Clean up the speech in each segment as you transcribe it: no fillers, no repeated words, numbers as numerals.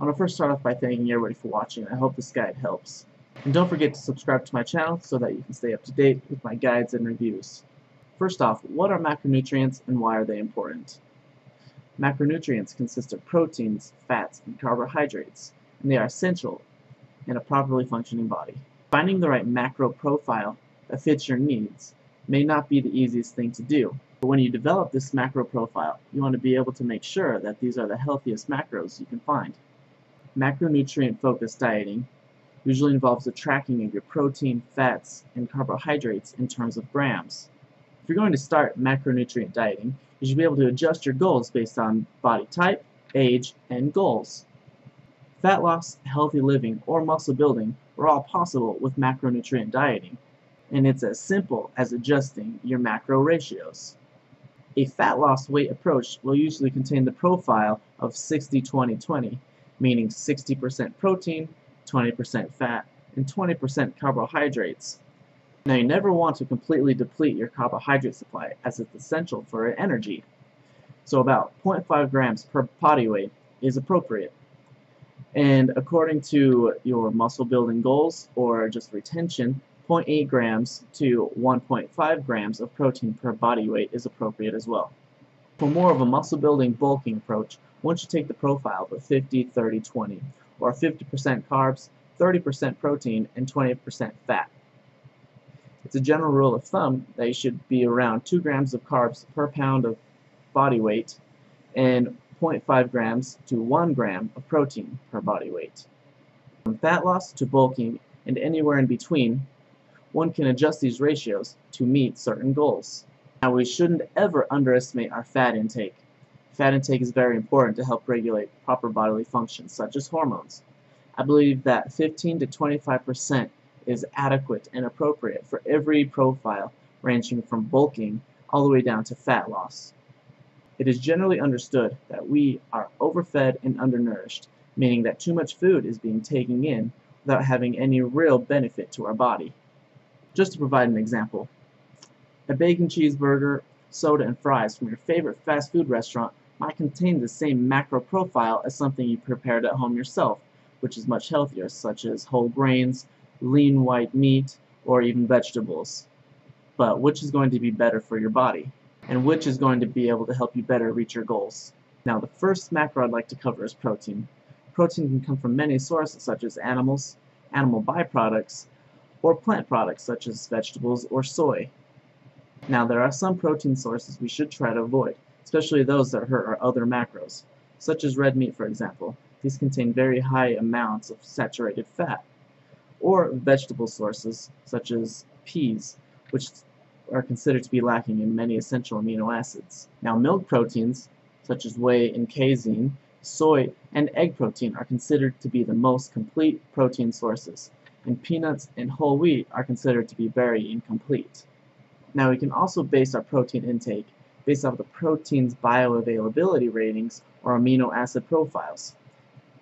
I want to first start off by thanking everybody for watching. I hope this guide helps. And don't forget to subscribe to my channel so that you can stay up to date with my guides and reviews. First off, what are macronutrients and why are they important? Macronutrients consist of proteins, fats, and carbohydrates, and they are essential in a properly functioning body. Finding the right macro profile that fits your needs may not be the easiest thing to do, but when you develop this macro profile, you want to be able to make sure that these are the healthiest macros you can find. Macronutrient-focused dieting usually involves the tracking of your protein, fats, and carbohydrates in terms of grams. If you're going to start macronutrient dieting, you should be able to adjust your goals based on body type, age, and goals. Fat loss, healthy living, or muscle building are all possible with macronutrient dieting, and it's as simple as adjusting your macro ratios. A fat loss weight approach will usually contain the profile of 60-20-20, meaning 60% protein, 20% fat, and 20% carbohydrates. Now, you never want to completely deplete your carbohydrate supply as it's essential for energy, so about 0.5 grams per body weight is appropriate. And according to your muscle building goals or just retention, 0.8 grams to 1.5 grams of protein per body weight is appropriate as well. For more of a muscle building bulking approach, one should take the profile of 50-30-20, or 50% carbs, 30% protein, and 20% fat. It's a general rule of thumb that you should be around 2 grams of carbs per pound of body weight and 0.5 grams to 1 gram of protein per body weight. From fat loss to bulking and anywhere in between, one can adjust these ratios to meet certain goals. Now, we shouldn't ever underestimate our fat intake. Fat intake is very important to help regulate proper bodily functions such as hormones. I believe that 15 to 25% is adequate and appropriate for every profile, ranging from bulking all the way down to fat loss. It is generally understood that we are overfed and undernourished, meaning that too much food is being taken in without having any real benefit to our body. Just to provide an example, a bacon cheeseburger, soda, and fries from your favorite fast food restaurant might contain the same macro profile as something you prepared at home yourself, which is much healthier, such as whole grains, lean white meat, or even vegetables. But which is going to be better for your body? And which is going to be able to help you better reach your goals? Now, the first macro I'd like to cover is protein. Protein can come from many sources such as animals, animal byproducts, or plant products such as vegetables or soy. Now, there are some protein sources we should try to avoid, especially those that hurt our other macros, such as red meat, for example. These contain very high amounts of saturated fat. Or vegetable sources such as peas, which are considered to be lacking in many essential amino acids. Now, milk proteins such as whey and casein, soy, and egg protein are considered to be the most complete protein sources, and peanuts and whole wheat are considered to be very incomplete. Now, we can also base our protein intake based off the protein's bioavailability ratings or amino acid profiles.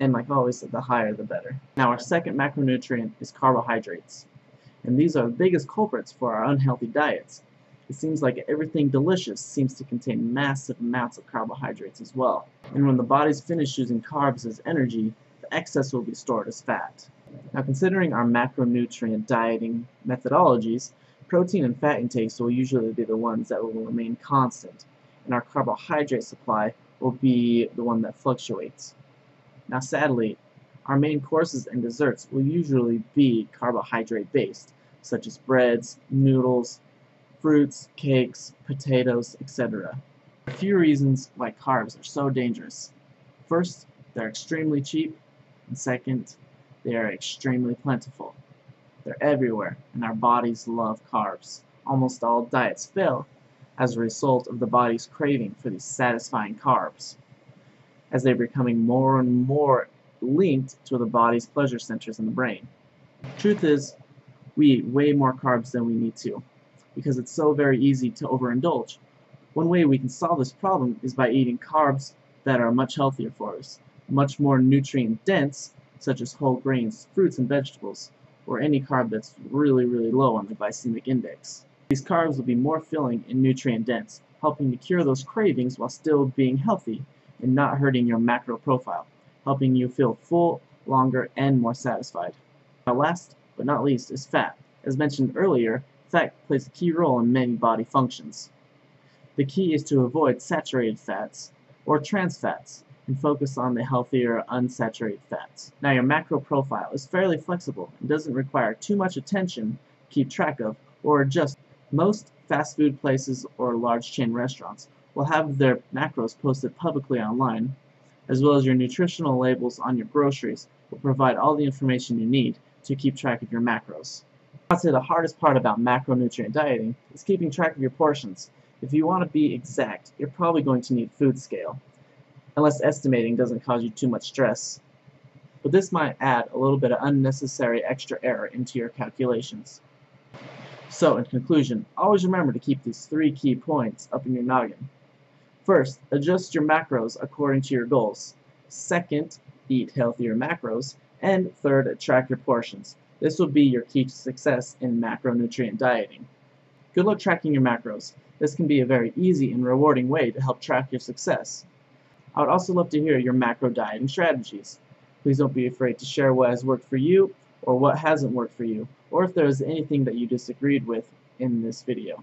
And like always, the higher the better. Now, our second macronutrient is carbohydrates. And these are the biggest culprits for our unhealthy diets. It seems like everything delicious seems to contain massive amounts of carbohydrates as well. And when the body's finished using carbs as energy, the excess will be stored as fat. Now, considering our macronutrient dieting methodologies, protein and fat intakes will usually be the ones that will remain constant, and our carbohydrate supply will be the one that fluctuates. Now, sadly, our main courses and desserts will usually be carbohydrate-based, such as breads, noodles, fruits, cakes, potatoes, etc. There are a few reasons why carbs are so dangerous. First, they're extremely cheap, and second, they are extremely plentiful. They're everywhere, and our bodies love carbs. Almost all diets fail as a result of the body's craving for these satisfying carbs, as they're becoming more and more linked to the body's pleasure centers in the brain. Truth is, we eat way more carbs than we need to, because it's so very easy to overindulge. One way we can solve this problem is by eating carbs that are much healthier for us, much more nutrient dense, such as whole grains, fruits, and vegetables, or any carb that's really low on the glycemic index. These carbs will be more filling and nutrient dense, helping to cure those cravings while still being healthy and not hurting your macro profile. helping you feel full, longer, and more satisfied. Now last but not least is fat. As mentioned earlier, fat plays a key role in many body functions. The key is to avoid saturated fats or trans fats and focus on the healthier unsaturated fats. Now your macro profile is fairly flexible and doesn't require too much attention to keep track of or adjust. Most fast food places or large chain restaurants will have their macros posted publicly online, as well as your nutritional labels on your groceries will provide all the information you need to keep track of your macros. I'd say the hardest part about macronutrient dieting is keeping track of your portions. If you want to be exact, you're probably going to need food scale, unless estimating doesn't cause you too much stress. But this might add a little bit of unnecessary extra error into your calculations. So, in conclusion, always remember to keep these 3 key points up in your noggin. First, adjust your macros according to your goals. Second, eat healthier macros. And third, track your portions. This will be your key to success in macronutrient dieting. Good luck tracking your macros. This can be a very easy and rewarding way to help track your success. I would also love to hear your macro dieting strategies. Please don't be afraid to share what has worked for you or what hasn't worked for you, or if there is anything that you disagreed with in this video.